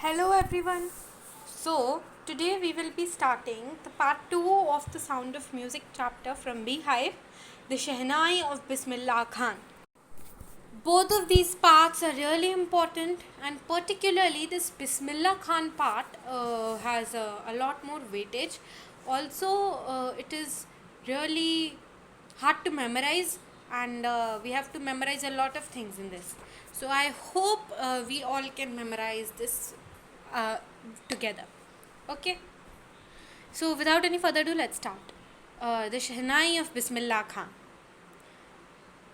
Hello everyone. So today we will be starting the part 2 of the Sound of Music chapter from BEEHIVE, the Shehnai of Bismillah Khan. Both of these parts are really important, and particularly this Bismillah Khan part has a lot more weightage. Also, it is really hard to memorize, and we have to memorize a lot of things in this. So I hope we all can memorize this uh, together. Okay. So without any further ado, let's start. The Shehnai of Bismillah Khan.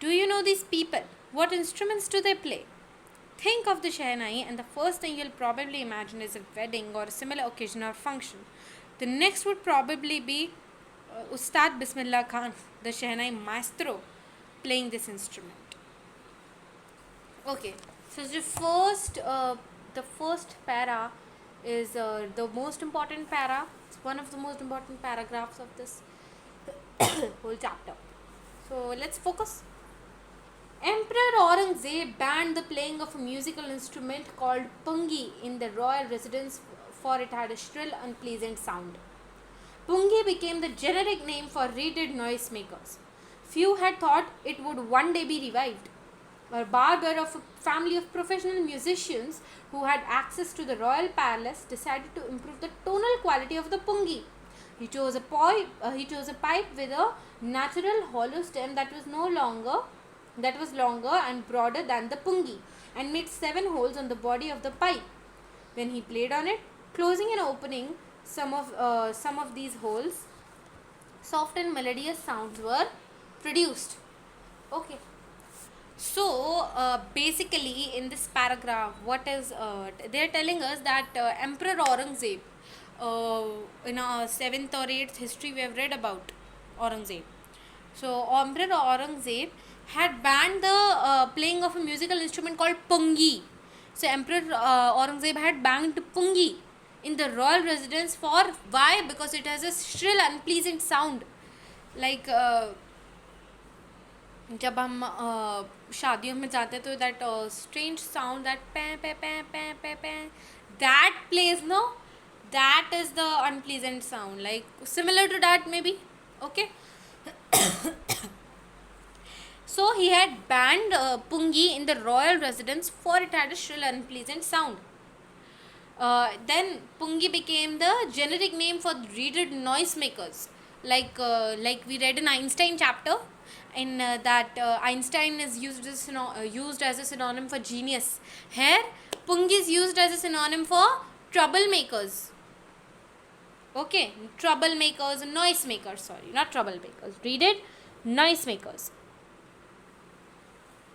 Do you know these people? What instruments do they play? Think of the Shehnai, and the first thing you'll probably imagine is a wedding or a similar occasion or function. The next would probably be Ustad Bismillah Khan, the Shehnai maestro, playing this instrument. Okay, so the first para is the most important para. It's one of the most important paragraphs of this whole chapter. So let's focus. Emperor Aurangzeb banned the playing of a musical instrument called pungi in the royal residence, for it had a shrill, unpleasant sound. Pungi became the generic name for reeded noisemakers. Few had thought it would one day be revived. A barber of a family of professional musicians who had access to the royal palace decided to improve the tonal quality of the pungi. He chose a pipe with a natural hollow stem that was longer and broader than the pungi, and made 7 holes on the body of the pipe. When he played on it, closing and opening some of these holes, soft and melodious sounds were produced. Okay. So basically, in this paragraph, what is they are telling us that Emperor Aurangzeb, in our 7th or 8th history, we have read about Aurangzeb. So Emperor Aurangzeb had banned the playing of a musical instrument called pungi. So Emperor Aurangzeb had banned pungi in the royal residence. For why? Because it has a shrill, unpleasant sound. Like जब हम शादियों में जाते तो that strange sound, that pe pe pe pe pe pe, that plays, no, that is the unpleasant sound, like similar to that maybe. Okay. So he had banned pungi in the royal residence, for it had a shrill, unpleasant sound. Then pungi became the generic name for reeded noisemakers, like we read in Einstein chapter. In that Einstein is used as a synonym for genius. Here pungi is used as a synonym for troublemakers. Okay, troublemakers and noisemakers. Sorry, not troublemakers. Reeded noisemakers.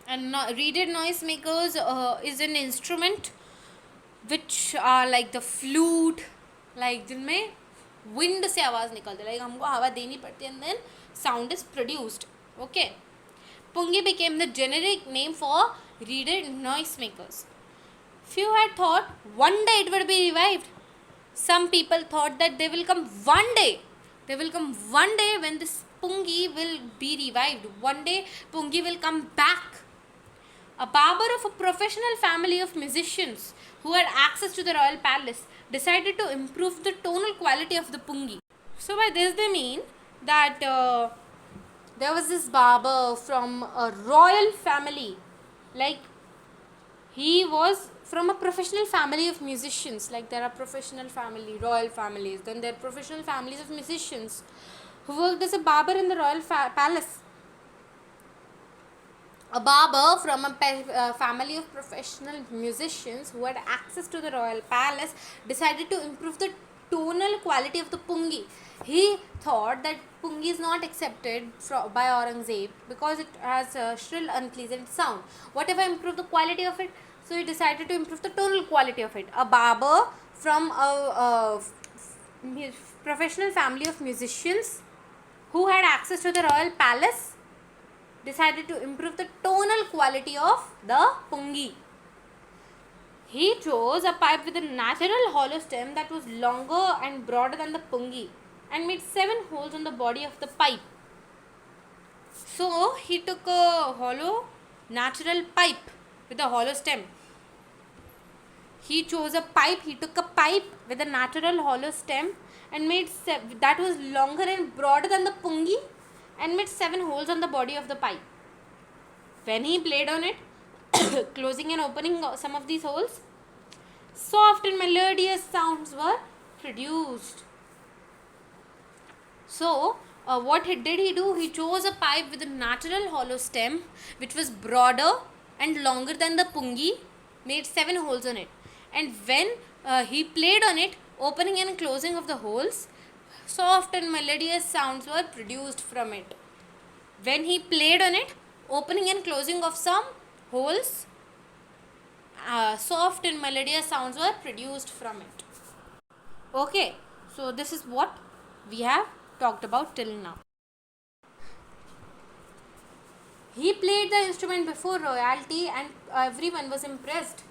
And reeded noisemakers is an instrument which are like the flute, like जिनमें wind से आवाज़ निकलती है, like हमको हवा देनी पड़ती है and then sound is produced. Okay. Pungi became the generic name for reeded noisemakers. Few had thought one day it would be revived. Some people thought that they will come one day. They will come one day when this pungi will be revived. One day pungi will come back. A barber of a professional family of musicians who had access to the royal palace decided to improve the tonal quality of the pungi. So by this they mean that there was this barber from a royal family, like he was from a professional family of musicians, like there are professional family, royal families, then there are professional families of musicians who worked as a barber in the royal palace. A barber from a family of professional musicians who had access to the royal palace decided to improve the tonal quality of the pungi. He thought that pungi is not accepted by Aurangzeb because it has a shrill, unpleasant sound. What if I improve the quality of it? So he decided to improve the tonal quality of it. A barber from a professional family of musicians who had access to the royal palace decided to improve the tonal quality of the pungi. He chose a pipe with a natural hollow stem that was longer and broader than the pungi, and made 7 holes on the body of the pipe. So he took a hollow natural pipe with a hollow stem. he chose a pipe. He took a pipe with a natural hollow stem and made that was longer and broader than the pungi, and made 7 holes on the body of the pipe. When he played on it, closing and opening some of these holes, soft and melodious sounds were produced. So, what he do? He chose a pipe with a natural hollow stem, which was broader and longer than the pungi, made 7 holes on it. And when he played on it, opening and closing of the holes, soft and melodious sounds were produced from it. When he played on it, opening and closing of some holes, soft and melodious sounds were produced from it. Okay, so this is what we have talked about till now. He played the instrument before royalty and everyone was impressed.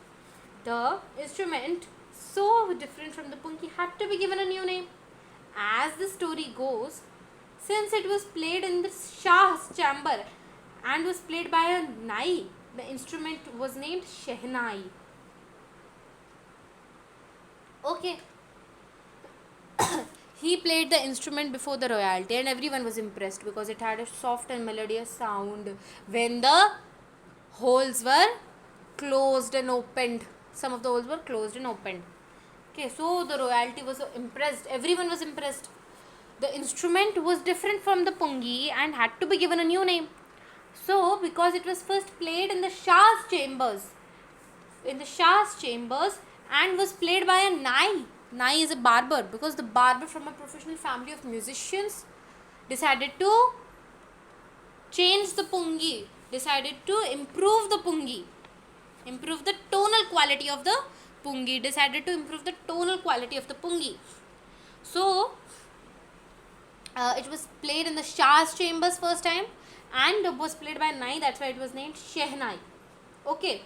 The instrument, so different from the punki, had to be given a new name. As the story goes, since it was played in the Shah's chamber and was played by a Nai, the instrument was named Shehnai. Okay. He played the instrument before the royalty and everyone was impressed because it had a soft and melodious sound when the holes were closed and opened. Some of the holes were closed and opened. Okay, so the royalty was impressed. Everyone was impressed. The instrument was different from the pungi and had to be given a new name. So, because it was first played in the Shah's chambers, and was played by a Nai. Nai is a barber, because the barber from a professional family of musicians decided to change the pungi, decided to improve the pungi, improve the tonal quality of the pungi, decided to improve the tonal quality of the pungi. So, it was played in the Shah's chambers first time and was played by Nai, that's why it was named Shehnai. Okay.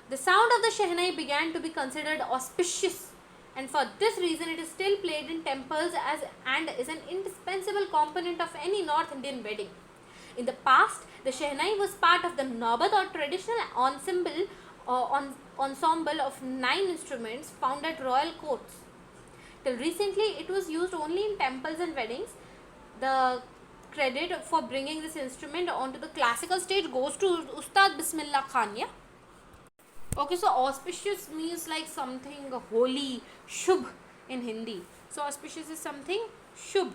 The sound of the Shehnai began to be considered auspicious, and for this reason it is still played in temples and is an indispensable component of any North Indian wedding. In the past, the Shehnai was part of the Nabat or traditional ensemble of 9 instruments found at royal courts. Till recently, it was used only in temples and weddings. The credit for bringing this instrument onto the classical stage goes to Ustad Bismillah Khan. Yeah? Okay, so auspicious means like something holy, shubh in Hindi. So auspicious is something shubh.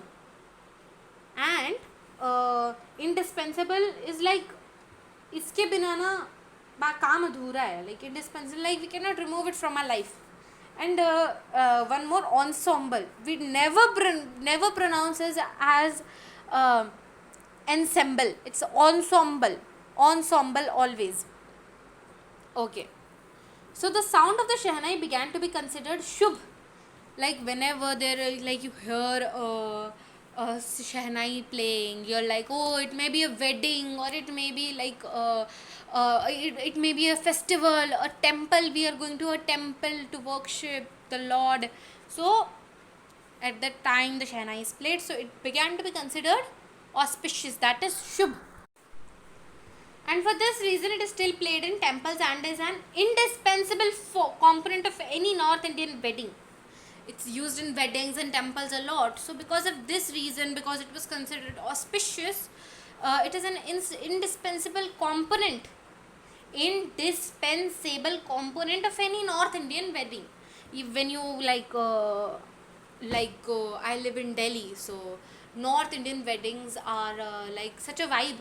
And indispensable is like iske bina na kaam adhura hai. Like indispensable, like we cannot remove it from our life. And one more, ensemble. We never pronounce as ensemble. It's ensemble. Ensemble always. Okay. So the sound of the Shehnai began to be considered shubh. Like whenever like you hear a Shehnai playing, you're like, oh, it may be a wedding, or it may be like it may be a festival, a temple. We are going to a temple to worship the Lord. So at that time the Shehnai is played. So it began to be considered auspicious. That is shubh. And for this reason, it is still played in temples and is an indispensable component of any North Indian wedding. It's used in weddings and temples a lot. So because of this reason, because it was considered auspicious, it is an indispensable component of any North Indian wedding. When you I live in Delhi, so North Indian weddings are like such a vibe,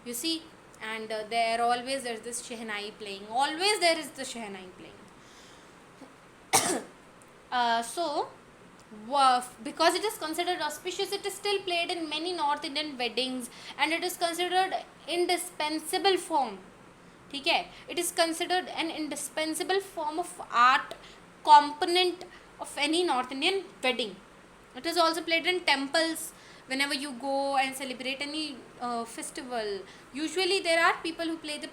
you see. And there's this Shehnai playing. Always there is the Shehnai playing. Because it is considered auspicious, it is still played in many North Indian weddings, and it is considered indispensable form. Okay? It is considered an indispensable form of art component of any North Indian wedding. It is also played in temples. Whenever you go and celebrate any festival, usually there are people who play the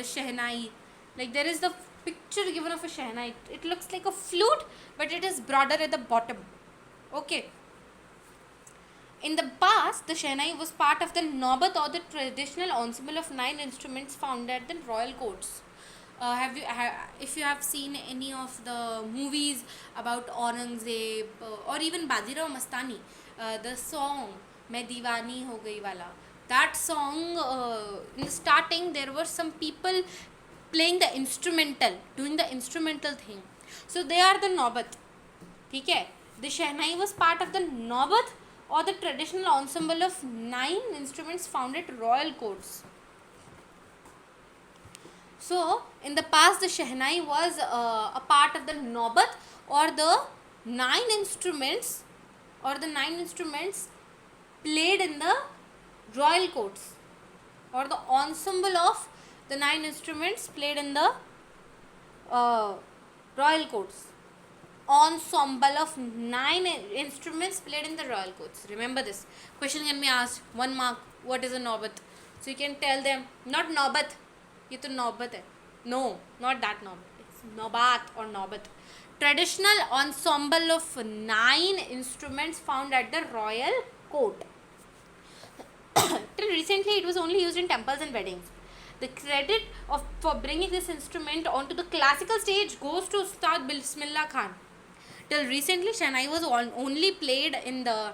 Shehnai. Like there is the picture given of a Shehnai. It looks like a flute, but it is broader at the bottom. Okay. In the past, the Shehnai was part of the Nabat or the traditional ensemble of 9 instruments found at the royal courts. if you have seen any of the movies about Aurangzeb or even Bajirao Mastani, the song "Main Deewani Ho Gayi" wala, that song, in the starting there were some people playing the instrumental, doing the instrumental thing. So they are the Naubat. ठीक है, the Shehnai was part of the Naubat or the traditional ensemble of 9 instruments found at royal courts. So in the past, the Shehnai was a part of the Naubat or the 9 instruments played in the royal courts, or the ensemble of the 9 instruments played in the royal courts. Ensemble of 9 instruments played in the royal courts. Remember this. Question can be asked, 1 mark. What is a Naubat? So you can tell them, not Naubat. ये तो नौबत है. No, not that Naubat. It's Naubat or Naubat. Traditional ensemble of 9 instruments found at the royal court. Till recently, it was only used in temples and weddings. The credit for bringing this instrument onto the classical stage goes to Ustad Bismillah Khan. Till recently, Shehnai was only played in the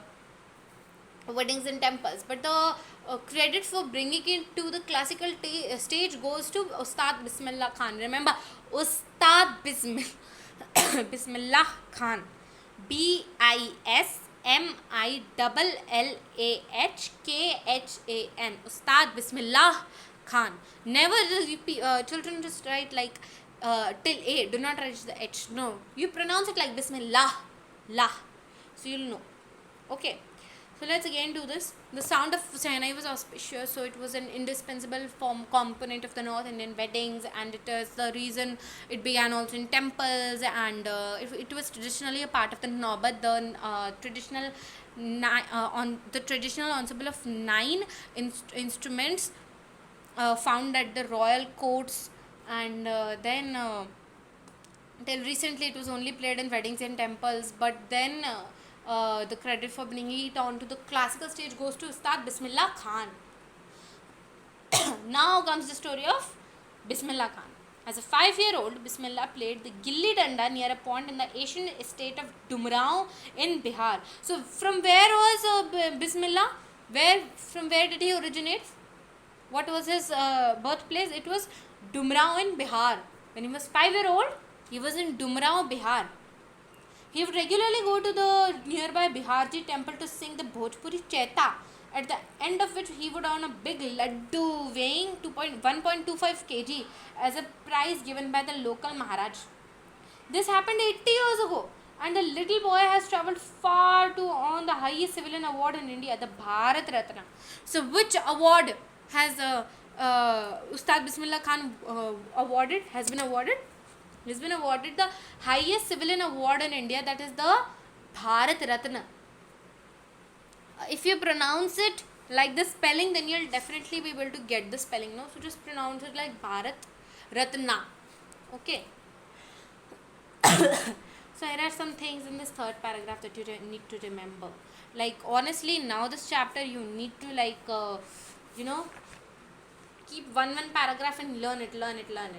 weddings and temples, but the credit for bringing it to the classical stage goes to Ustad Bismillah Khan. Remember, Ustad Bismillah Khan, Bismillahkhan, Ustad Bismillah Khan. Never children just write like till A, do not write the H. No, you pronounce it like Bismillah, lah, so you'll know. Okay. So let's again do this. The sound of Shehnai was auspicious, so it was an indispensable component of the North Indian weddings, and it is the reason it began also in temples, and it was traditionally a part of the Naubat, the traditional ensemble of 9 instruments found at the royal courts, and then till recently it was only played in weddings and temples, but then the credit for bringing it onto the classical stage goes to Ustad Bismillah Khan. Now comes the story of Bismillah Khan. As a 5-year-old, Bismillah played the gilli danda near a pond in the ancient estate of Dumrao in Bihar. So from where was Bismillah? From where did he originate? What was his birthplace? It was Dumrao in Bihar. When he was 5-year-old, he was in Dumrao, Bihar. He would regularly go to the nearby Biharji temple to sing the Bhojpuri Chaita, at the end of which he would earn a big laddu weighing 1.25 kg as a prize given by the local Maharaj. This happened 80 years ago, and the little boy has travelled far to earn the highest civilian award in India, the Bharat Ratna. So which award has Ustad Bismillah Khan has been awarded? He's been awarded the highest civilian award in India, that is the Bharat Ratna. If you pronounce it like the spelling, then you'll definitely be able to get the spelling. No, so just pronounce it like Bharat Ratna. Okay. So here are some things in this third paragraph that you need to remember. Like honestly, now this chapter you need to keep one paragraph and learn it.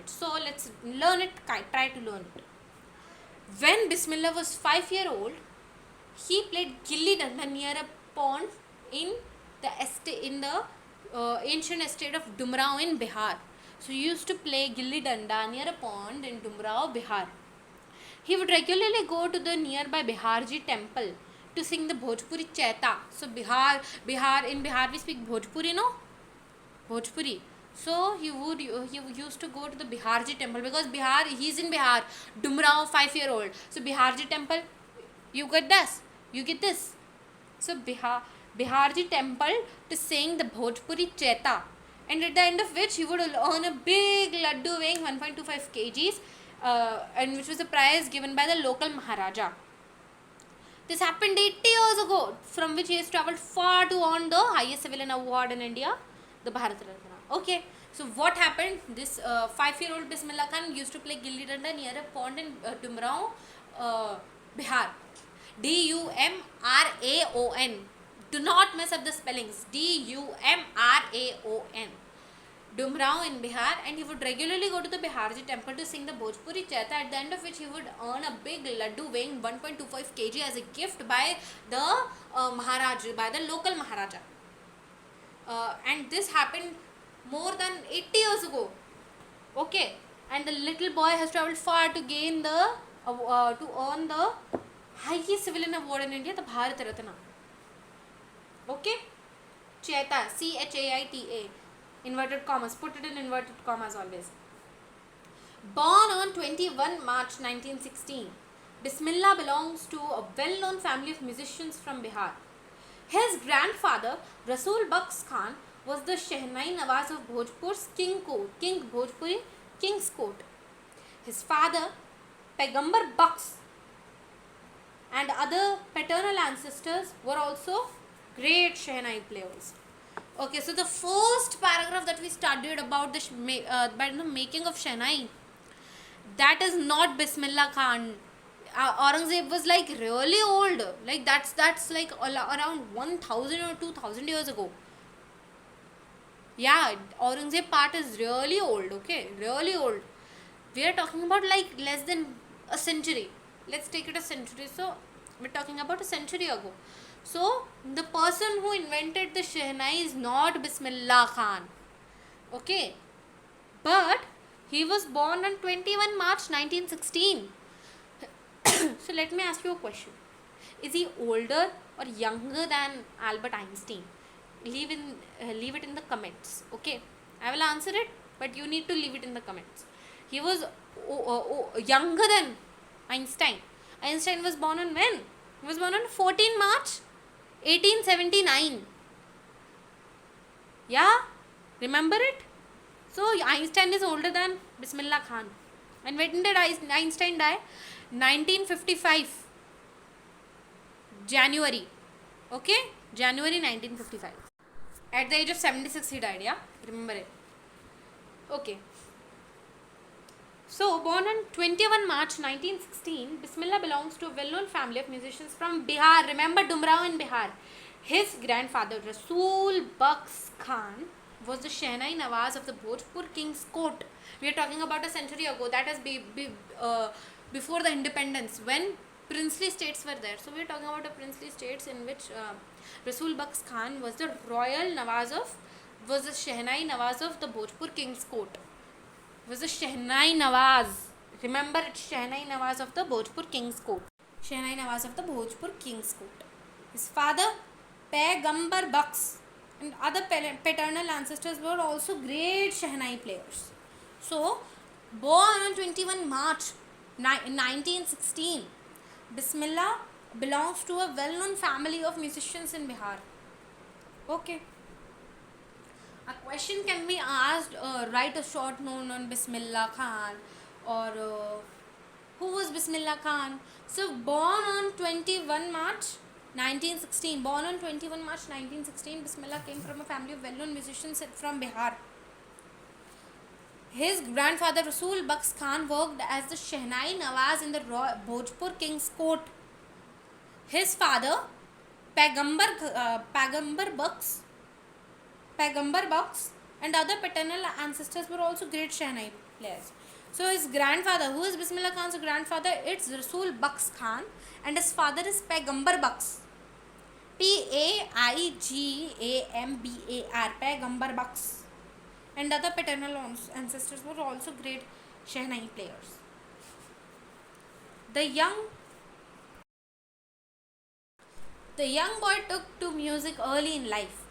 So let's learn it, try to learn it. When Bismillah was 5-year-old, he played gilli danda near a pond in the ancient estate of Dumrao in Bihar. So he used to play gilli danda near a pond in Dumrao, Bihar. He would regularly go to the nearby Biharji temple to sing the Bhojpuri Chaita. So in Bihar we speak Bhojpuri, no? Bhojpuri. So he used to go to the Biharji temple, because he's in Bihar, Dumrao, 5-year-old. So Biharji temple, you get this. So Biharji temple to sing the Bhojpuri Chaita, and at the end of which he would earn a big laddu weighing 1.25 kgs, and which was a prize given by the local Maharaja. This happened 80 years ago, from which he has travelled far to earn the highest civilian award in India, the Bharat Ratna. Okay, so what happened? This 5-year-old Bismillah Khan used to play gilli danda near a pond in Dumrao, Bihar. Dumraon. Do not mess up the spellings. Dumraon. Dumrao in Bihar, and he would regularly go to the Biharji temple to sing the Bhojpuri Chaita, at the end of which he would earn a big laddu weighing 1.25 kg as a gift by the Maharaj, by the local Maharaja. And this happened more than 80 years ago. Okay, and the little boy has traveled far to gain the to earn the highest civilian award in India, the Bharat Ratna. Okay, Chaita, Chaita, inverted commas, put it in inverted commas always. Born on 21 March 1916, Bismillah belongs to a well-known family of musicians from Bihar. His grandfather, Rasul Baks Khan, was the Shehnai Nawaz of Bhojpur's King Bhojpuri King's Court. His father, Paigambar Baks, and other paternal ancestors were also great Shehnai players. Okay, so the first paragraph that we studied about the making of Shehnai, that is not Bismillah Khan. Aurangzeb was like really old, like that's like around 1000 or 2000 years ago. Yeah, Aurangzeb part is really old. Okay, really old. We are talking about like less than a century. Let's take it a century. So we're talking about a century ago. So the person who invented the Shehnai is not Bismillah Khan. Okay, but he was born on 21 March 1916. So let me ask you a question. Is he older or younger than Albert Einstein? Leave it in the comments. Okay, I will answer it, but you need to leave it in the comments. He was younger than Einstein. Einstein was born on when? He was born on 14 March 1879. Yeah, remember it? So Einstein is older than Bismillah Khan. And when did Einstein die? 1955 January. Okay, January 1955. At the age of 76 he died. Yeah, remember it. Okay. So born on 21 March 1916, Bismillah belongs to a well-known family of musicians from Bihar. Remember Dumrao in Bihar. His grandfather Rasul Baks Khan was the Shehnai Nawaz of the Bhojpur King's Court. We are talking about a century ago. That is before the independence, when princely states were there. So we are talking about a princely states in which Rasul Baks Khan was the was the Shehnai Nawaz of the Bhojpur King's Court. Was the Shehnai Nawaz. Remember, it's Shehnai Nawaz of the Bhojpur King's Court. Shehnai Nawaz of the Bhojpur King's Court. His father, Paigambar Baks, and other paternal ancestors were also great Shehnai players. So, born on 21 March 1916, Bismillah belongs to a well-known family of musicians in Bihar. Okay. A question can be asked, write a short note on Bismillah Khan, or who was Bismillah Khan? So born on 21 March 1916, Bismillah came from a family of well-known musicians from Bihar. His grandfather Rasul Baks Khan worked as the Shehnai Nawaz in the Bhojpur King's Court. His father, Paigambar Baks, and other paternal ancestors were also great Shehnai players. So his grandfather, who is Bismillah Khan's grandfather, it's Rasul Baks Khan, and his father is Paigambar Baks. Paigambar, Paigambar Baks, and other paternal ancestors were also great Shehnai players. The young boy took to music early in life.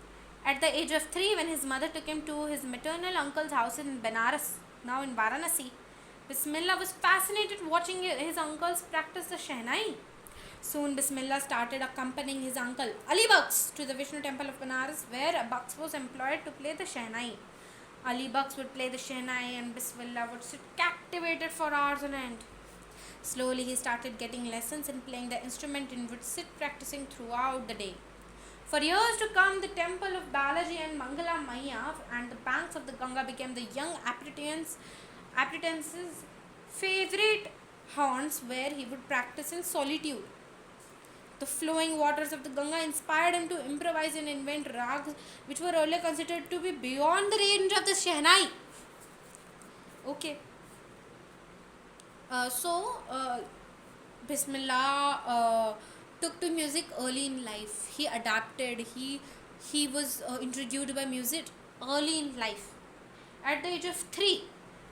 At the age of 3, when his mother took him to his maternal uncle's house in Benares, now in Varanasi, Bismillah was fascinated watching his uncles practice the Shehnai. Soon Bismillah started accompanying his uncle Ali Baks to the Vishnu temple of Benares, where Baks was employed to play the Shehnai. Ali Baks would play the Shehnai and Bismillah would sit captivated for hours on end. Slowly he started getting lessons in playing the instrument and would sit practicing throughout the day. For years to come, the temple of Balaji and Mangala Maya and the banks of the Ganga became the young applicant's favorite haunts, where he would practice in solitude. The flowing waters of the Ganga inspired him to improvise and invent rags which were earlier considered to be beyond the range of the Shehnai. Okay. So, Bismillah took to music early in life. He adapted. He was introduced by music early in life. At the age of 3,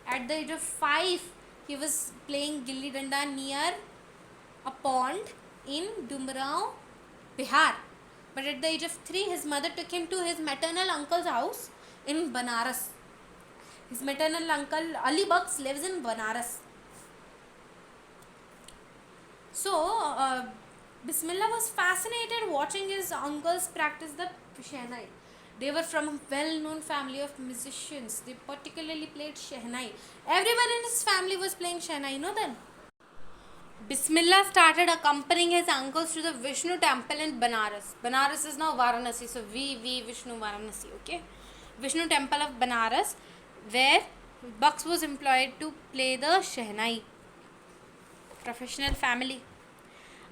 at the age of 5, he was playing gilli danda near a pond in Dumbarao, Bihar. But at the age of 3, his mother took him to his maternal uncle's house in Banaras. His maternal uncle Ali Bucks lives in Banaras. So, Bismillah was fascinated watching his uncles practice the Shehnai. They were from a well-known family of musicians. They particularly played Shehnai. Everyone in his family was playing Shehnai, you know then. Bismillah started accompanying his uncles to the Vishnu temple in Banaras. Banaras is now Varanasi, so Vishnu Varanasi, okay? Vishnu temple of Banaras, where Bucks was employed to play the Shehnai. Professional family.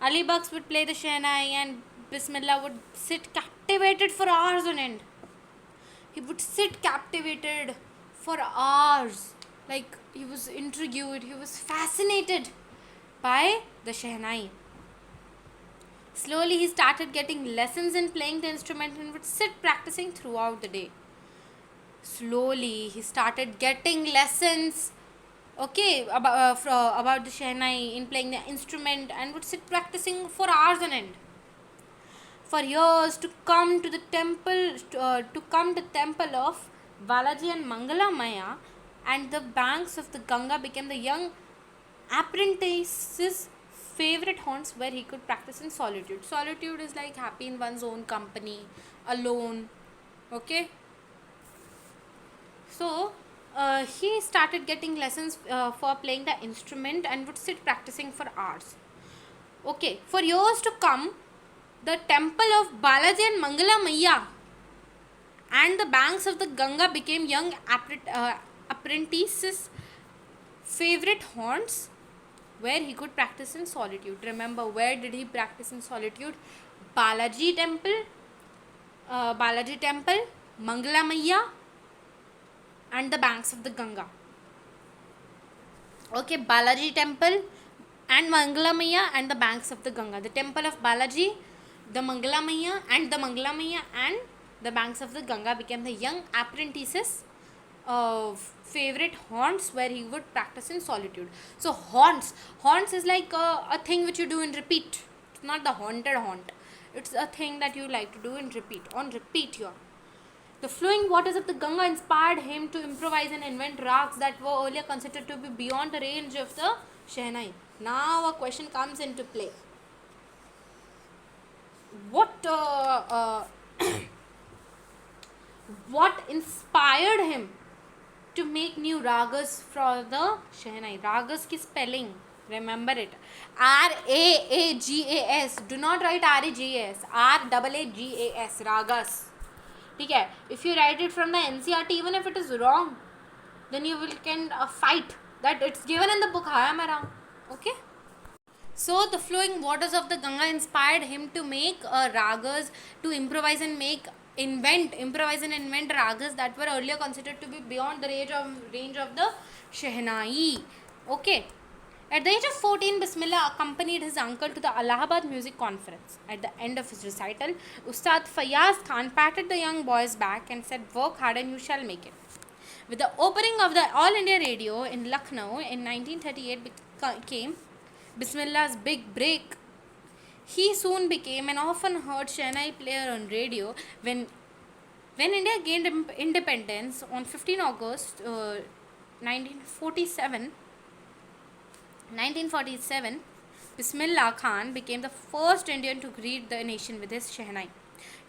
Ali Bucks would play the Shehnai and Bismillah would sit captivated for hours on end. He would sit captivated for hours. Like he was intrigued, he was fascinated by the Shehnai. Slowly he started getting lessons in playing the instrument and would sit practicing throughout the day. Slowly he started getting lessons, okay, about the Shehnai in playing the instrument and would sit practicing for hours on end. For years to come to the temple of Balaji and Mangala Maya and the banks of the Ganga became the young apprentice's favorite haunts where he could practice in solitude. Solitude is like happy in one's own company, alone, okay. So he started getting lessons for playing the instrument and would sit practicing for hours. Okay, for years to come, the temple of Balaji and Mangala Maya and the banks of the Ganga became young apprentices' favorite haunts where he could practice in solitude. Remember, where did he practice in solitude? Balaji temple, Mangala Maya and the banks of the Ganga. Okay, Balaji temple and Mangala Maya and the banks of the Ganga. The temple of Balaji, the Mangala Maya and the banks of the Ganga became the young apprentices' favorite haunts where he would practice in solitude. So haunts is like a thing which you do in repeat. It's not the haunted haunt. It's a thing that you like to do in repeat. On repeat here. The flowing waters of the Ganga inspired him to improvise and invent rags that were earlier considered to be beyond the range of the Shehnai. Now a question comes into play. What inspired him to make new ragas for the Shehnai? Ragas ki spelling, remember it. R-A-A-G-A-S. Do not write R-A-G-A-S. R-A-A-G-A-S. Ragas. Okay. If you write it from the Ncert, even if it is wrong, then you can fight that it's given in the book. Am I wrong? Okay. So the flowing waters of the Ganga inspired him to make ragas, to improvise and invent ragas that were earlier considered to be beyond the range of the Shehnai. Okay. At the age of 14, Bismillah accompanied his uncle to the Allahabad music conference. At the end of his recital, Ustad Fayaz Khan patted the young boy's back and said, "Work hard and you shall make it." With the opening of the All India Radio in Lucknow in 1938 came Bismillah's big break. He soon became an often heard Shehnai player on radio. When India gained independence on 15 August 1947, Bismillah Khan became the first Indian to greet the nation with his Shehnai.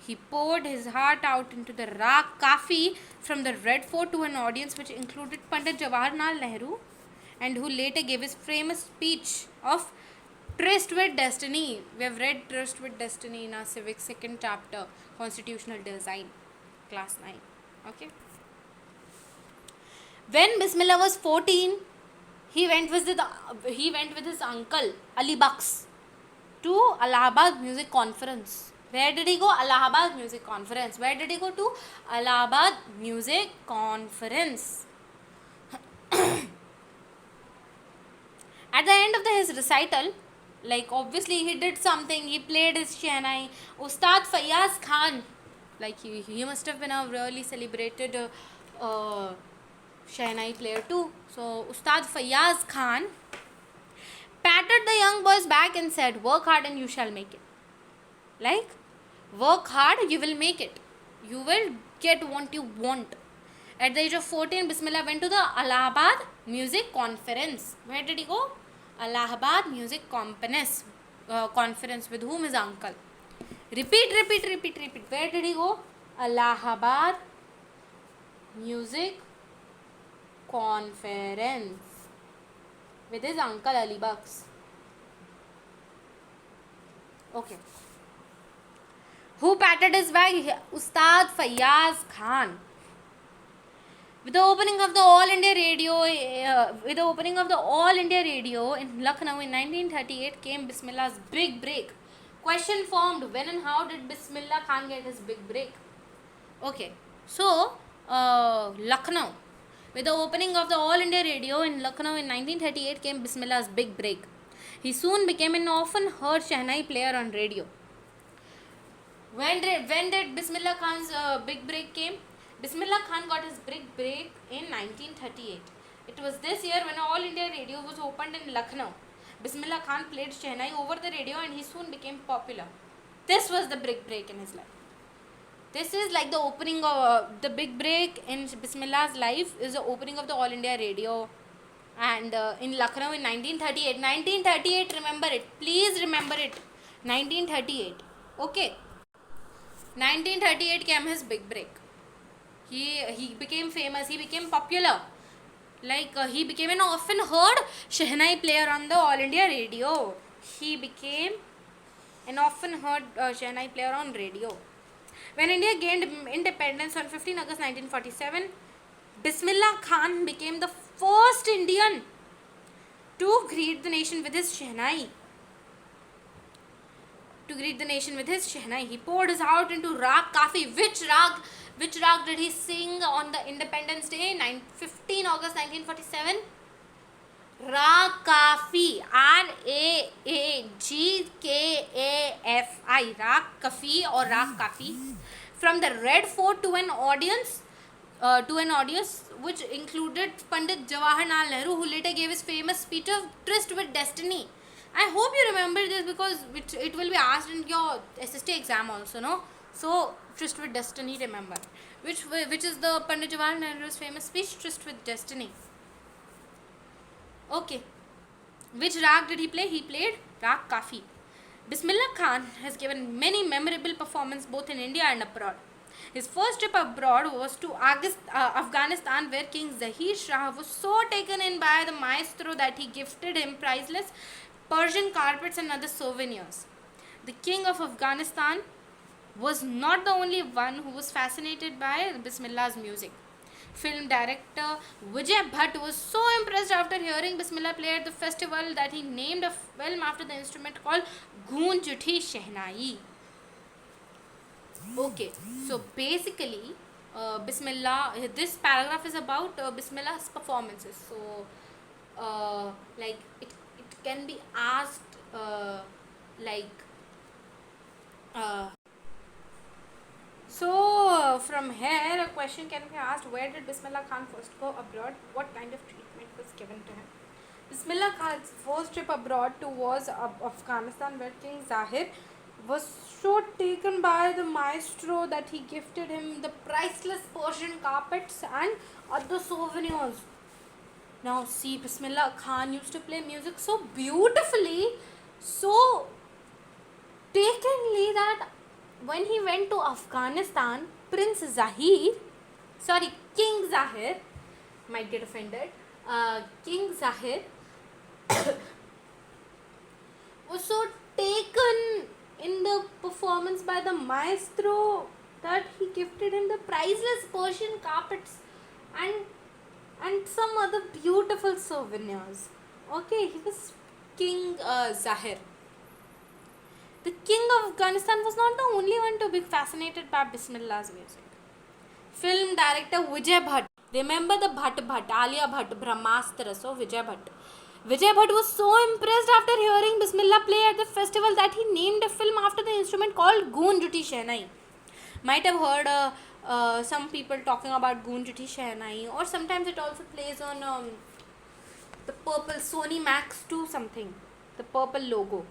He poured his heart out into the Rag Kafi from the Red Fort to an audience which included Pandit Jawaharlal Nehru, and who later gave his famous speech of Tryst with Destiny. We have read Tryst with Destiny in our civics second chapter, Constitutional Design, class 9. Okay. When Bismillah was 14, he went with his uncle Ali Bucks To Allahabad Music Conference. Where did he go? Allahabad Music Conference. Where did he go to? Allahabad Music Conference. At the end of his recital, like obviously he did something, he played his Shehnai. Ustad Fayyaz Khan, like he must have been a really celebrated Shehnai player too. So Ustad Fayyaz Khan patted the young boy's back and said, work hard and you shall make it. Like, work hard, you will make it. You will get what you want. At the age of 14, Bismillah went to the Allahabad Music Conference. Where did he go? Allahabad Music Conference. Conference with whom? His uncle. Repeat. Where did he go? Allahabad Music Conference with his uncle Ali Bucks. Okay. Who patted his back? Ustad Fayyaz Khan. With the opening of the All India Radio, in Lucknow in 1938 came Bismillah's big break. Question formed: when and how did Bismillah Khan get his big break? Okay, so Lucknow. With the opening of the All India Radio in Lucknow in 1938 came Bismillah's big break. He soon became an often heard Shehnai player on radio. When did Bismillah Khan's big break came? Bismillah Khan got his big break in 1938. It was this year when All India Radio was opened in Lucknow. Bismillah Khan played Shehnai over the radio and he soon became popular. This was the big break in his life. This is like the opening of the big break in Bismillah's life is the opening of the All India Radio and in Lucknow in 1938. 1938, remember it. Please remember it. 1938. Okay. 1938 came his big break. He became famous. He became popular. Like he became an often heard Shehnai player on the All India Radio. He became an often heard Shehnai player on radio. When India gained independence on 15 August 1947, Bismillah Khan became the first Indian to greet the nation with his Shehnai. He poured his heart into Rag Kafi. Which rag did he sing on the Independence Day, 15 August 1947? Rag Kafi. Ragkafi. Rag Kafi or Rag Kafi. From the Red Fort to an audience which included Pandit Jawaharlal Nehru, who later gave his famous speech of Tryst with Destiny. I hope you remember this because it will be asked in your SST exam also, no? So, Tryst with Destiny, remember. Which is the Pandit Jawaharlal Nehru's famous speech, Tryst with Destiny. Okay. Which rag did he play? He played Rag Kafi. Bismillah Khan has given many memorable performances both in India and abroad. His first trip abroad was to Afghanistan, where King Zahir Shah was so taken in by the maestro that he gifted him priceless Persian carpets and other souvenirs. The king of Afghanistan was not the only one who was fascinated by Bismillah's music. Film director Vijay Bhatt was so impressed after hearing Bismillah play at the festival that he named a film after the instrument called Goonj Uthi Shehnai. Okay, so basically Bismillah, this paragraph is about Bismillah's performances. So like it can be asked so from here a question can be asked: where did Bismillah Khan first go abroad? What kind of treatment was given to him? Bismillah Khan's first trip abroad was Afghanistan, where King Zahir was so taken by the maestro that he gifted him the priceless Persian carpets and other souvenirs. Now see, Bismillah Khan used to play music so beautifully, so takenly, that when he went to Afghanistan, King Zahir, might get offended, King Zahir was so taken in the performance by the maestro that he gifted him the priceless Persian carpets and some other beautiful souvenirs. Okay, he was King Zahir. The king of Afghanistan was not the only one to be fascinated by Bismillah's music. Film director Vijay Bhatt. Remember the Bhatt, Alia Bhatt, Brahmastra, so Vijay Bhatt. Vijay Bhatt was so impressed after hearing Bismillah play at the festival that he named a film after the instrument called Goon Juti Shehnai. Might have heard some people talking about Goon Juti Shehnai, or sometimes it also plays on the purple Sony Max 2 something, the purple logo.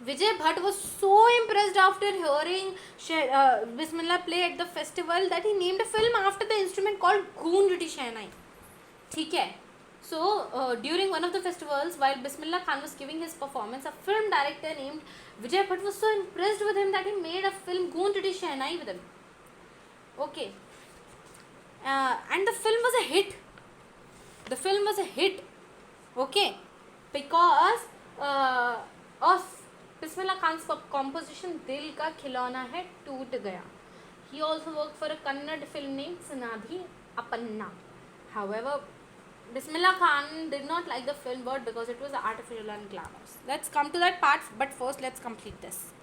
Vijay Bhatt was so impressed after hearing Bismillah play at the festival that he named a film after the instrument called Goon Juti Shehnai. ठीक है. So during one of the festivals, while Bismillah Khan was giving his performance, a film director named Vijay Bhatt was so impressed with him that he made a film Goon Juti Shehnai with him. Okay. And the film was a hit. The film was a hit. Okay. Because of Bismillah Khan's composition Dil Ka Khilona Hai Toot Gaya. He also worked for a Kannada film named Sanadhi Apanna. However, Bismillah Khan did not like the film word because it was artificial and glamorous. Let's come to that part, but first let's complete this.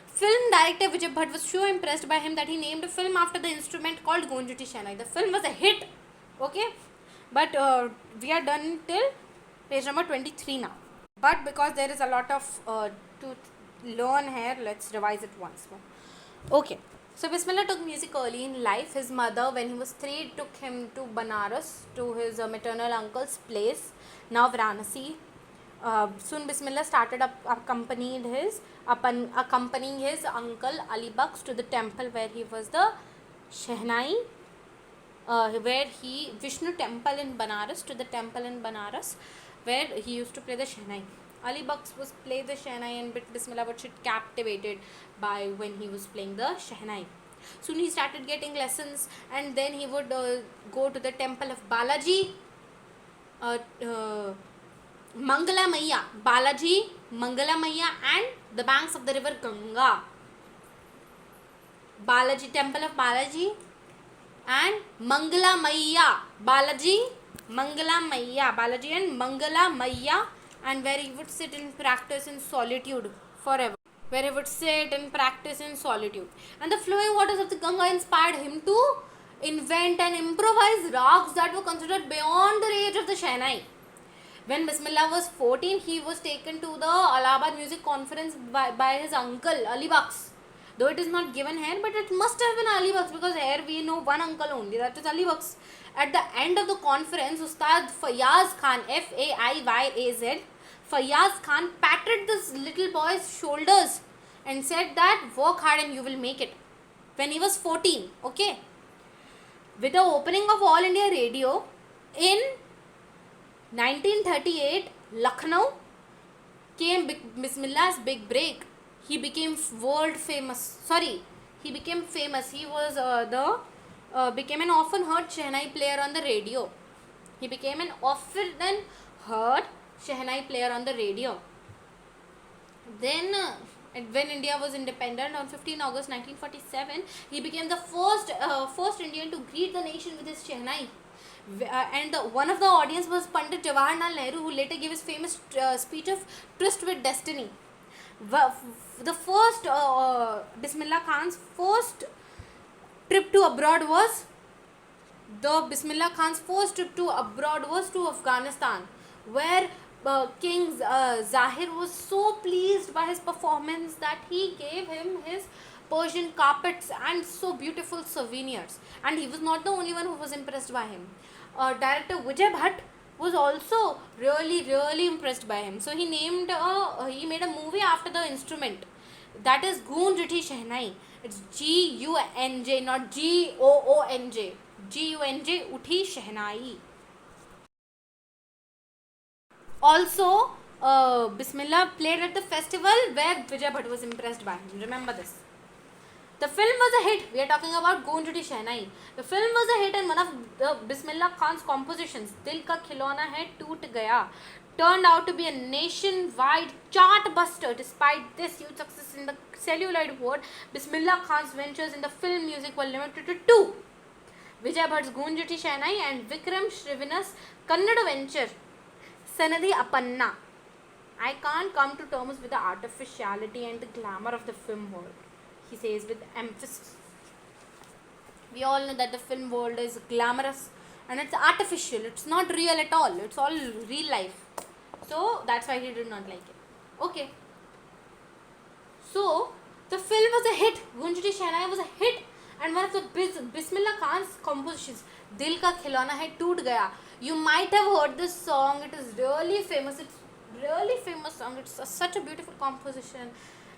Film director Vijay Bhatt was so impressed by him that he named a film after the instrument called Goon Juti Shehnai. The film was a hit. Okay, but we are done till page number 23 now. But because there is a lot of to learn here, let's revise it once more. Okay, so Bismillah took music early in life. His mother, when he was 3, took him to Banaras, to his maternal uncle's place, now Varanasi. Soon Bismillah started accompanying his uncle Ali Baks to the temple where he was the Shehnai, Vishnu temple in Banaras, to the temple in Banaras where he used to play the Shehnai. Ali Baks was play the Shehnai, and Bismillah was captivated by when he was playing the Shehnai. Soon he started getting lessons, and then he would go to the temple of Balaji, Mangala Maiya, Balaji, Mangala Maiya, and the banks of the river Ganga. Balaji, temple of Balaji, and Mangala Maiya, Balaji, Mangala Maiya, Balaji and Mangala Maiya, and where he would sit and practice in solitude forever. Where he would sit and practice in solitude. And the flowing waters of the Ganga inspired him to invent and improvise rags that were considered beyond the range of the Shehnai. When Bismillah was 14, he was taken to the Allahabad music conference by his uncle Ali Baks. Though it is not given here, but it must have been Ali Baks, because here we know one uncle only, that is Ali Baks. At the end of the conference, Ustad Fayaz Khan, Faiyaz, Fayaz Khan patted this little boy's shoulders and said that work hard and you will make it. When he was 14, okay. With the opening of All India Radio in 1938, Lucknow came Bismillah's big break. He became world famous. He became famous. He was became an often heard Shehnai player on the radio. He became an often heard Shehnai player on the radio. Then, when India was independent on 15 August 1947, he became the first Indian to greet the nation with his Shehnai. And one of the audience was Pandit Jawaharlal Nehru, who later gave his famous speech of Tryst with Destiny. The first Bismillah Khan's first trip to abroad was to Afghanistan, where King Zahir was so pleased by his performance that he gave him his Persian carpets and so beautiful souvenirs. And he was not the only one who was impressed by him. Director Vijay Bhatt was also really impressed by him. So he made a movie after the instrument, that is Goon Juti Shehnai. It's G-U-N-J, not G-O-O-N-J. G-U-N-J, Uthi Shehnai. Also, Bismillah played at the festival where Vijay Bhatt was impressed by him. Remember this. The film was a hit. We are talking about Goon Juti Shehnai. The film was a hit, and one of the Bismillah Khan's compositions, Dil Ka Khilona Hai Toot Gaya, turned out to be a nationwide chart buster. Despite this huge success in the celluloid world, Bismillah Khan's ventures in the film music were limited to 2. Vijay Bhatt's Goon Juti Shehnai and Vikram Shrivana's Kannada venture, Sanadhi Apanna. I can't come to terms with the artificiality and the glamour of the film world, he says with emphasis. We all know that the film world is glamorous and it's artificial. It's not real at all. It's all real life. So that's why he did not like it. Okay. So the film was a hit. Gunjati Shehnai was a hit. And one of the Bismillah Khan's compositions, Dil Ka Khilona Hai Toot Gaya. You might have heard this song. It is really famous. It's really famous song. It's such a beautiful composition.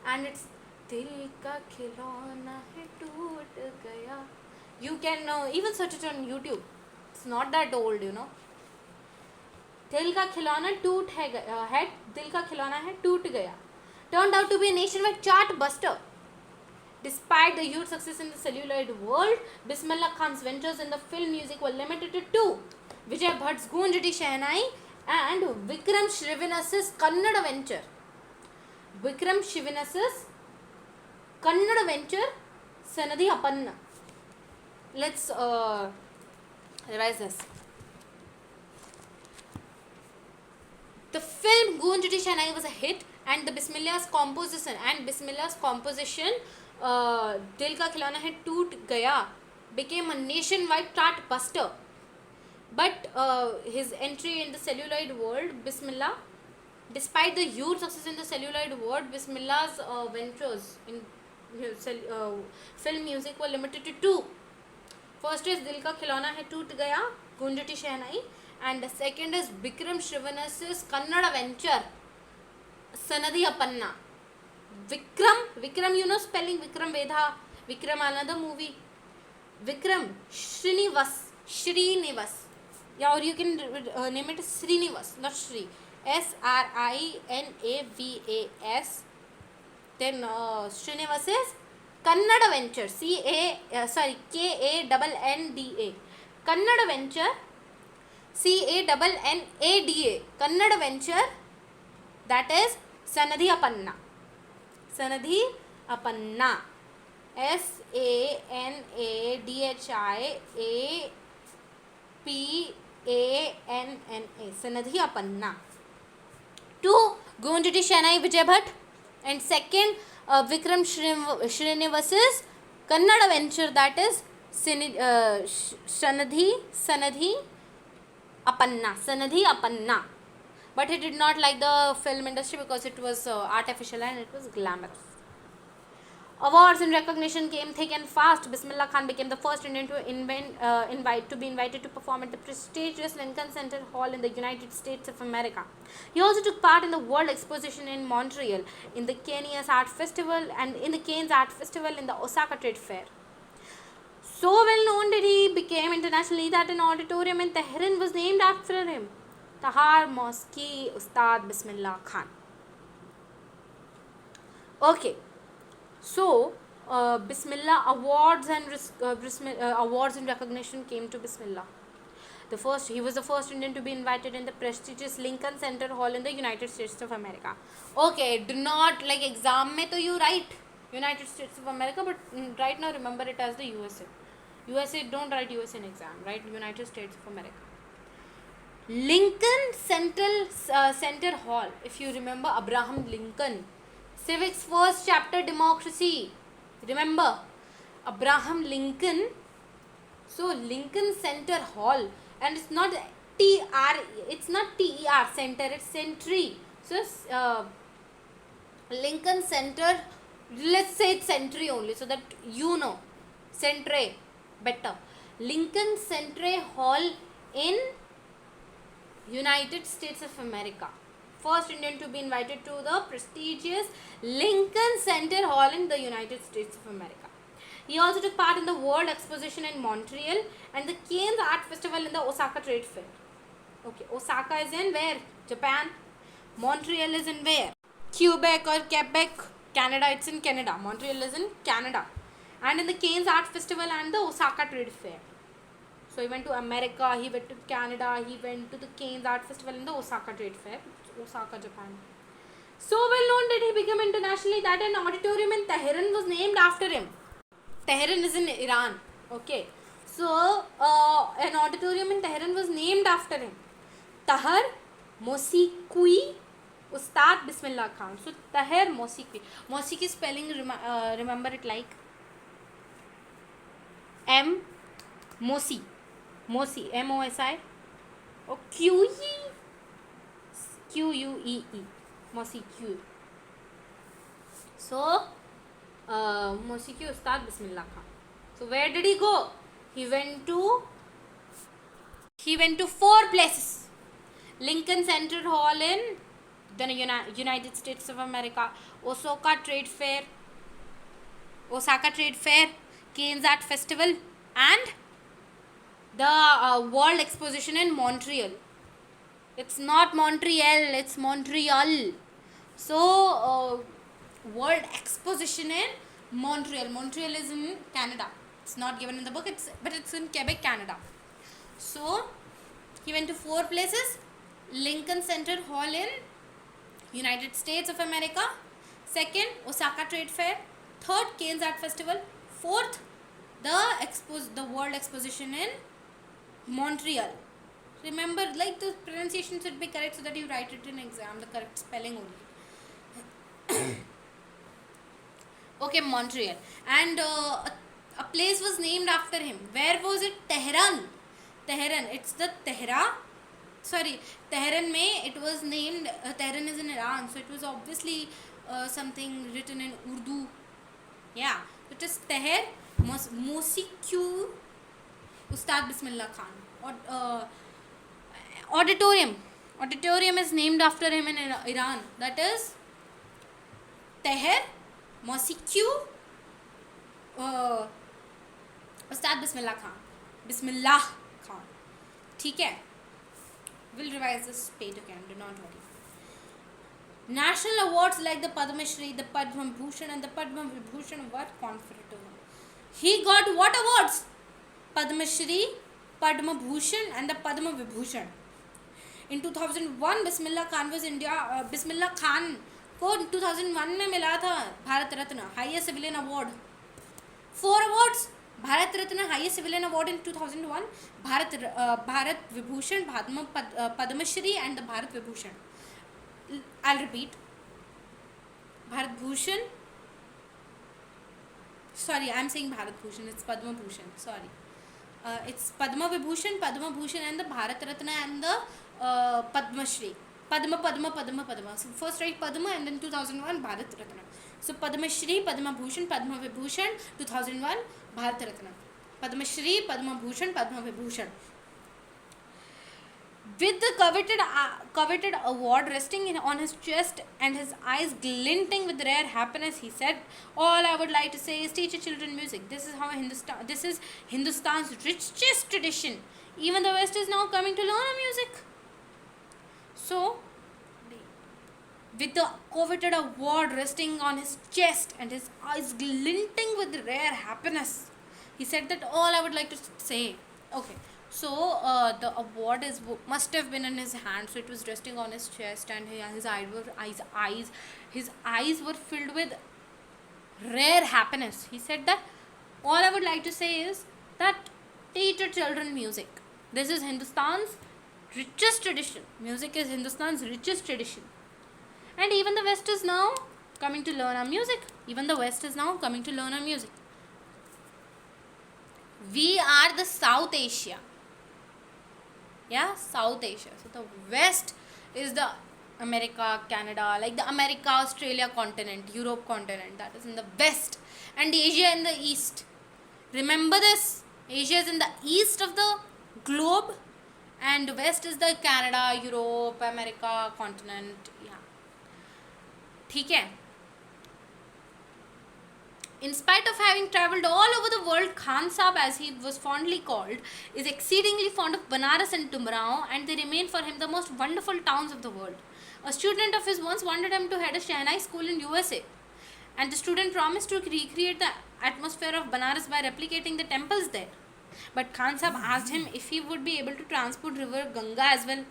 And it's Dil Ka Khilona Hai Toot Gaya. You can even search it on YouTube. It's not that old, you know. Dil ka khilona toot hai, dil ka khilona hai toot gaya. Turned out to be a nationwide chart buster. Despite the huge success in the celluloid world, Bismillah Khan's ventures in the film music were limited to two: Vijay Bhatt's Gunjati Shehnai and Vikram Shrivinas's Kannada venture. Vikram Shrivinas's Kannada venture, Sanadhi Apanna. Let's revise this. The film Gunjati Shehnai was a hit, and Bismillah's composition Dil Ka Khilona Hai Toot Gaya became a nationwide chart buster. But his entry in the celluloid world, Bismillah, despite the huge success in the celluloid world, Bismillah's ventures in film music were limited to two. First is Dil Ka Khilona Hai Toot Gaya, Gunjati Shehnai, and the second is Vikram Shrivanas's Kannada venture, Sanadhi Apanna. Vikram, you know spelling Vikram Vedha, Vikram another movie. Vikram Srinivas, yeah, or you can name it Srinivas, not Shri. Srinavas. Then Srinivas is Kannada venture, Kannada venture, Kannada venture, that is Sanadhi Apanna. Sanadhi Sanadhi Apanna. Two, Gunjati Shehnai Vijay Bhatt, and second Vikram Srinivas's Kannada venture, that is Sanadhi Apanna. But he did not like the film industry because it was artificial and it was glamorous. Awards and recognition came thick and fast. Bismillah Khan became the first Indian to be invited to perform at the prestigious Lincoln Center Hall in the United States of America. He also took part in the World Exposition in Montreal, in the Cannes Art Festival, and in the Cannes Art Festival in the Osaka Trade Fair. So well known did he became internationally that an auditorium in Tehran was named after him, Tahar Mosque Ustad Bismillah Khan. Okay. So, Bismillah awards and recognition came to Bismillah. He was the first Indian to be invited in the prestigious Lincoln Center Hall in the United States of America. Okay, do not like exam mein to you write United States of America, but right now remember it as the USA. USA, don't write USA in exam, write United States of America. Lincoln Center Hall, if you remember Abraham Lincoln, Civics First Chapter Democracy. Remember Abraham Lincoln. So Lincoln Center Hall, and it's not TR, it's not TER center, it's century. So Lincoln Center, let's say it's century only so that you know. Centre better. Lincoln Center Hall in United States of America. First Indian to be invited to the prestigious Lincoln Center Hall in the United States of America. He also took part in the World Exposition in Montreal and the Cannes Art Festival in the Osaka Trade Fair. Okay, Osaka is in where? Japan. Montreal is in where? Quebec or Quebec, Canada. It's in Canada. Montreal is in Canada. And in the Cannes Art Festival and the Osaka Trade Fair. So he went to America, he went to Canada, he went to the Cannes Art Festival in the Osaka Trade Fair. Osaka, Japan. So well known that he became internationally that an auditorium in Tehran was named after him. Tehran is in Iran. Okay. So an auditorium in Tehran was named after him. Tahar Mosque Ustad Bismillah Khan. So Tahir Mosiki. Mosiki spelling, remember it like M Mosi. Mosi, M-O-S-I, or Q-E, Q-U-E-E, Mosi Q. So, Mosiki Ustad Bismillah Khan. So, where did he go? He went to 4 places. Lincoln Center Hall in the United States of America, Osaka Trade Fair, Kansas Art Festival, and the World Exposition in Montreal. It's not Montreal, it's Montreal. So, World Exposition in Montreal. Montreal is in Canada. It's not given in the book, but it's in Quebec, Canada. So, he went to 4 places. Lincoln Center Hall in United States of America. 2nd, Osaka Trade Fair. 3rd, Kansas Art Festival. 4th, the World Exposition in Montreal. Remember, like, the pronunciation should be correct so that you write it in exam, the correct spelling only. Okay, Montreal. And a place was named after him. Where was it? Tehran. It's the Tehran it was named, Tehran is in Iran, so it was obviously something written in Urdu. Yeah, it is Teher Mosiq Ustad Bismillah Khan. Auditorium is named after him in Iran. That is Teher Mosiq Ustad Bismillah Khan. ठीक है? We'll revise this page again, do not worry. National awards like the Padma Shri, the Padma Bhushan and the Padma Vibhushan were conferred to him. He got what awards? Padma Shri, Padma Bhushan and the Padma Vibhushan. In 2001, Bismillah Khan को 2001 में मिला था Bharat Ratna, highest civilian award. 4 awards. Bharat Ratna, highest civilian award in 2001, Bharat Vibhushan, Padma Shri and the Bharat Vibhushan. I'll repeat. Bharat Bhushan. Sorry, I'm saying Bharat Bhushan. It's Padma Bhushan. Sorry. It's Padma Vibhushan, Padma Bhushan and the Bharat Ratna and the Padma Shri. Padma. So first write Padma and then 2001 Bharat Ratna. So Padma Shri, Padma Bhushan, Padma Vibhushan, 2001 Bharat Ratna. Padma Shri, Padma Bhushan, Padma Vibhushan. With the coveted award resting on his chest and his eyes glinting with rare happiness, he said, "All I would like to say is teach your children music. This is Hindustan's richest tradition. Even the West is now coming to learn music." So, with the coveted award resting on his chest and his eyes glinting with rare happiness, he said that all I would like to say. Okay, so the award must have been in his hand, so it was resting on his chest, and his eyes were filled with rare happiness. He said that all I would like to say is that teach your children music. This is Hindustan's richest tradition. Music is Hindustan's richest tradition. And even the West is now coming to learn our music. We are the South Asia. Yeah, South Asia. So the West is the America, Canada, like the America, Australia continent, Europe continent. That is in the West. And Asia in the East. Remember this. Asia is in the east of the globe. And West is the Canada, Europe, America continent. Yeah. ठीक है. In spite of having travelled all over the world, Khan Sahab, as he was fondly called, is exceedingly fond of Banaras and Tumrao, and they remain for him the most wonderful towns of the world. A student of his once wanted him to head a Shehnai school in USA, and the student promised to recreate the atmosphere of Banaras by replicating the temples there. But Khan Sahab asked him if he would be able to transport river Ganga as well.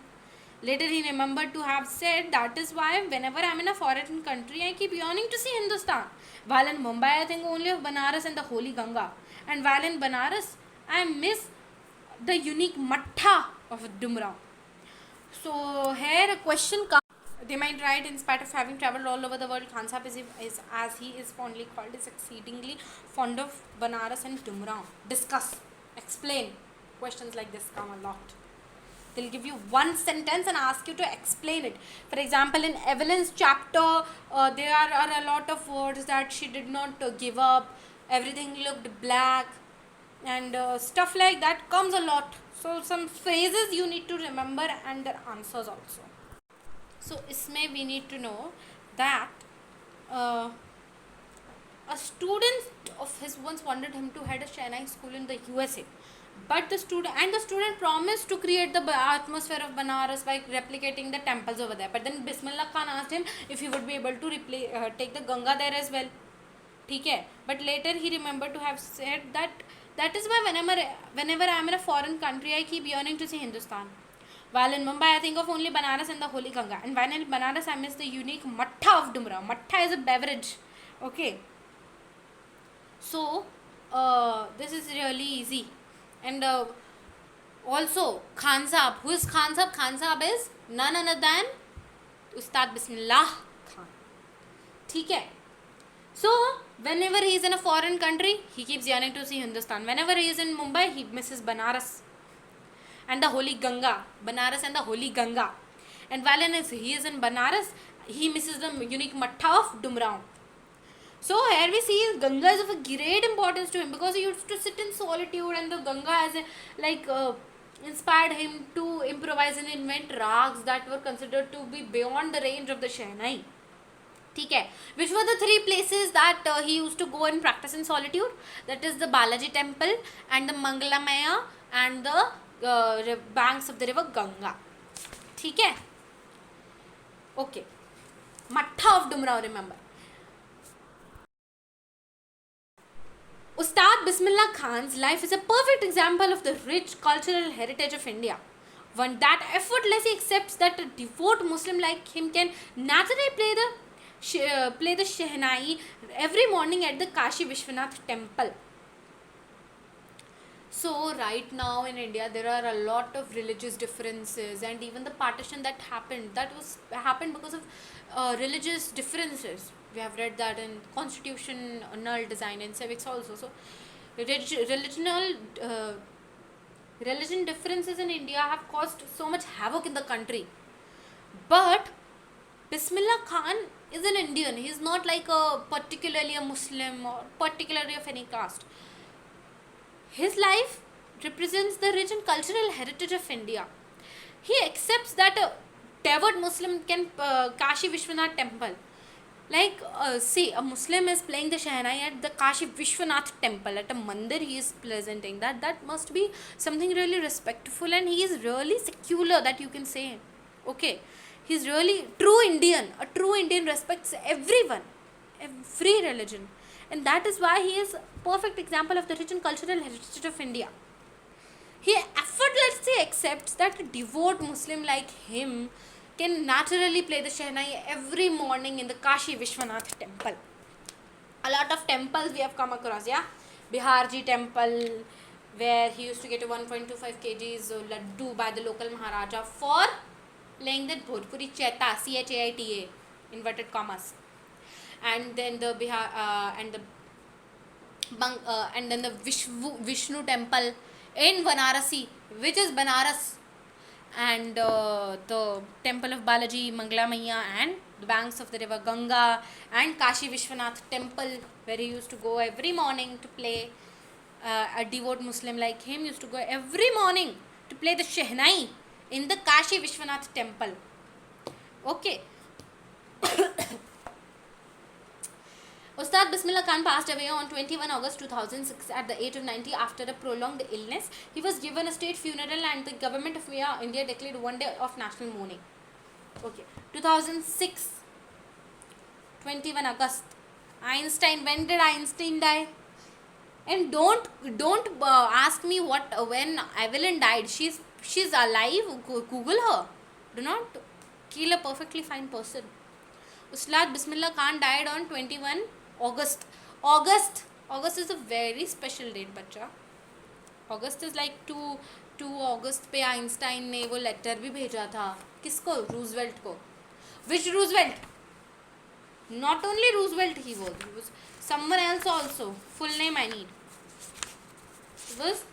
Later he remembered to have said, "That is why whenever I am in a foreign country, I keep yearning to see Hindustan. While in Mumbai, I think only of Banaras and the holy Ganga. And while in Banaras, I miss the unique Mattha of Dumrao." So here a question comes. They might write, in spite of having traveled all over the world, Khan Sahib is, as he is fondly called, is exceedingly fond of Banaras and Dumraon. Discuss, explain. Questions like this come a lot. They'll give you one sentence and ask you to explain it. For example, in Evelyn's chapter, there are a lot of words that she did not give up. Everything looked black, and stuff like that comes a lot. So some phrases you need to remember and their answers also. So isme we need to know that uh, a student of his once wanted him to head a Chennai school in the USA, but the student promised to create the atmosphere of Banaras by replicating the temples over there. But then Bismillah Khan asked him if he would be able to take the Ganga there as well. ठीक है, but later he remembered to have said that is why whenever I am in a foreign country, I keep yearning to see Hindustan. While in Mumbai, I think of only Banaras and the Holy Ganga. And when in Banaras, I miss the unique mattha of Dumra. Mattha is a beverage. Okay. So, this is really easy. And also, Khan Sahib. Who is Khan Sahib? Khan Sahib is none other than Ustad Bismillah Khan. ठीक है. So, whenever he is in a foreign country, he keeps yearning to see Hindustan. Whenever he is in Mumbai, he misses Banaras and the Holy Ganga. Banaras and the Holy Ganga. And while he is in Banaras, he misses the unique mattha of Dumraon. So here we see Ganga is of a great importance to him, because he used to sit in solitude, and the Ganga has inspired him to improvise and invent rags that were considered to be beyond the range of the Shehnai. Okay. Which were the three places that he used to go and practice in solitude? That is the Balaji temple and the Mangalamaya and the banks of the river Ganga. Okay. Okay. Mattha of Dumraon, remember. Ustad Bismillah Khan's life is a perfect example of the rich cultural heritage of India. One that effortlessly accepts that a devout Muslim like him can naturally play the Shehnai every morning at the Kashi Vishwanath temple. So right now in India, there are a lot of religious differences, and even the partition that happened because of religious differences. We have read that in constitution, null design, and civics also. So religion differences in India have caused so much havoc in the country. But Bismillah Khan is an Indian. He is not like particularly a Muslim or particularly of any caste. His life represents the rich and cultural heritage of India. He accepts that a devout Muslim can Kashi Vishwanath temple. Like, say, a Muslim is playing the Shehnai at the Kashi Vishwanath temple, at a mandir he is presenting. That must be something really respectful, and he is really secular, that you can say. Okay. He is really true Indian. A true Indian respects everyone, every religion. And that is why he is a perfect example of the rich and cultural heritage of India. He effortlessly accepts that a devout Muslim like him can naturally play the Shehnai every morning in the Kashi Vishwanath temple. A lot of temples we have come across, yeah? Biharji temple, where he used to get a 1.25 kgs laddu by the local Maharaja for playing the Bhojpuri Chaita, Chaita, inverted commas. And then the Vishnu temple in Varanasi, which is Banaras, and the temple of Balaji, Mangalamaya, and the banks of the river Ganga, and Kashi Vishwanath temple, where he used to go every morning to play. A devout Muslim like him used to go every morning to play the Shehnai in the Kashi Vishwanath temple. Okay. Ustad Bismillah Khan passed away on 21 August 2006 at the age of 90 after a prolonged illness. He was given a state funeral, and the government of India declared one day of national mourning. Okay. 2006, 21 August. Einstein. When did Einstein die? And don't ask me when Evelyn died. She's alive. Google her. Do not kill a perfectly fine person. Ustad Bismillah Khan died on 21 August. August is a very special date, बच्चा. August is like 2 August पे Einstein ने वो letter भी भेजा था. किसको? Roosevelt को. Which Roosevelt? Not only Roosevelt he was someone else also. Full name I need. It was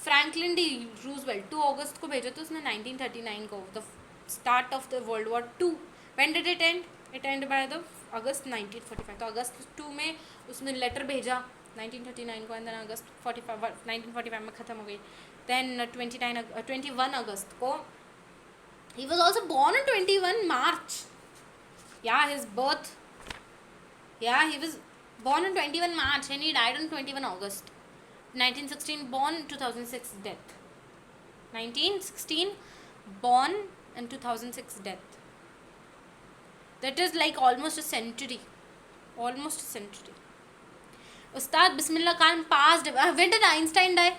Franklin D Roosevelt. 2 अगस्त को भेजा था उसने 1939 को, the start of the World War II. When did it end? It ended by the August 1945. तो अगस्त 2 में उसने letter भेजा 1939 को, and then अगस्त 1945 में ख़त्म हो गई. Then 21 अगस्त को, he was also born on 21 March. Yeah, his birth. Yeah, he was born on 21 March and he died on 21 August. 1916 born, 2006 death. 1916 born and 2006 death. That is like almost a century. Almost a century. Ustad Bismillah Khan passed. When did Einstein die?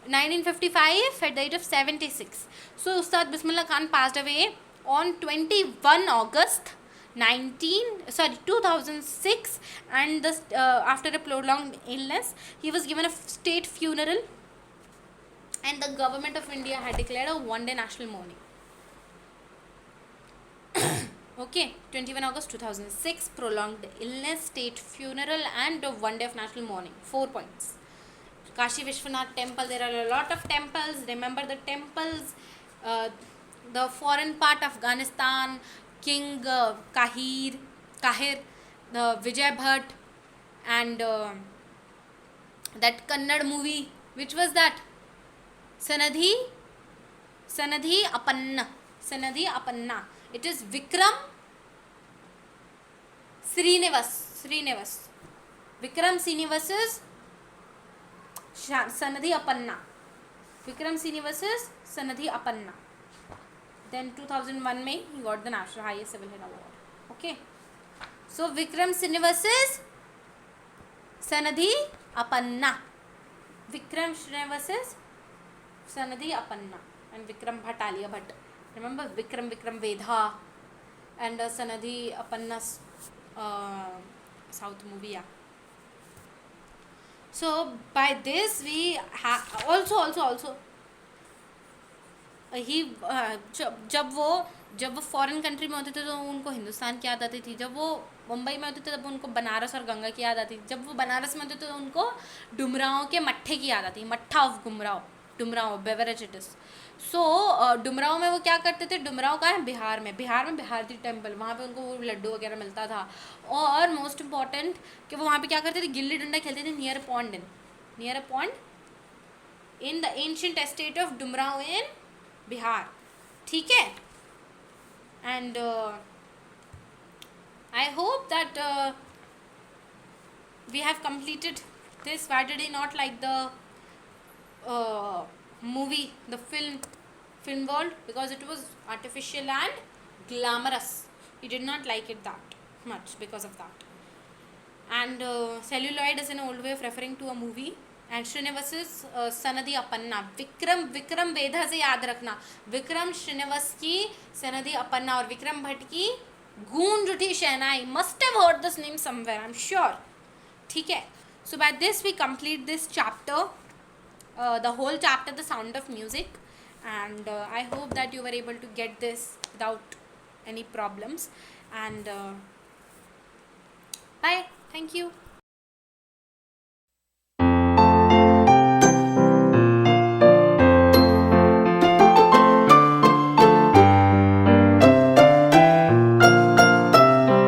1955 at the age of 76. So Ustad Bismillah Khan passed away on 21 August 2006, and this after a prolonged illness he was given a state funeral, and the government of India had declared a one-day national mourning. Okay, 21 August 2006, prolonged illness, state funeral, and a one day of national mourning. 4 points. Kashi Vishwanath temple, there are a lot of temples. Remember the temples. The foreign part of Afghanistan, King Kahir, the Vijay Bhatt, and that Kannada movie, which was that? Sanadhi Apanna. It is Vikram Srinivas. Vikram Srinivas's Sanadhi Apanna. Vikram Srinivas's Sanadhi Apanna. Then 2001 May he got the National Highest Civil Head Award. Okay. So Vikram Srinivas's Sanadhi Apanna. Vikram Srinivas's Sanadhi Apanna. And Vikram Bhattalia Bhatt. Remember Vikram Vedha and Sanadhi Apanna's South movie. Yeah. So by this we have also he जब वो foreign country में होते थे तो उनको हिंदुस्तान की याद आती थी. जब वो मुंबई में होते थे तब उनको बनारस और गंगा की याद आती थी. जब वो बनारस में होते थे तो उनको डुमराव के मट्ठे की याद आती. Mattha of Dumraon beverage it is. So Dumraon में वो क्या करते थे? डुमराव का है बिहार में बिहारी टेम्पल. वहाँ पे उनको वो लड्डू वगैरह मिलता था. और मोस्ट इम्पॉर्टेंट कि वो वहाँ पे क्या करते थे? गिल्ली डंडा खेलते थे near a pond in the ancient estate of Dumraon in Bihar. ठीक है. And I hope that we have completed this. Why did he not like the movie, the film world? Because it was artificial and glamorous. He did not like it that much because of that. And celluloid is an old way of referring to a movie. And Srinivas's Sanadhi Apanna. Vikram Vedha से याद रखना. विक्रम श्रीनिवास की Sanadhi Apanna और विक्रम भट्ट की गूंज उठी शहनाई. Must have heard this name somewhere, I'm sure. ठीक है. So by this we complete this chapter, the whole chapter, The Sound of Music. And I hope that you were able to get this without any problems. And bye. Thank you.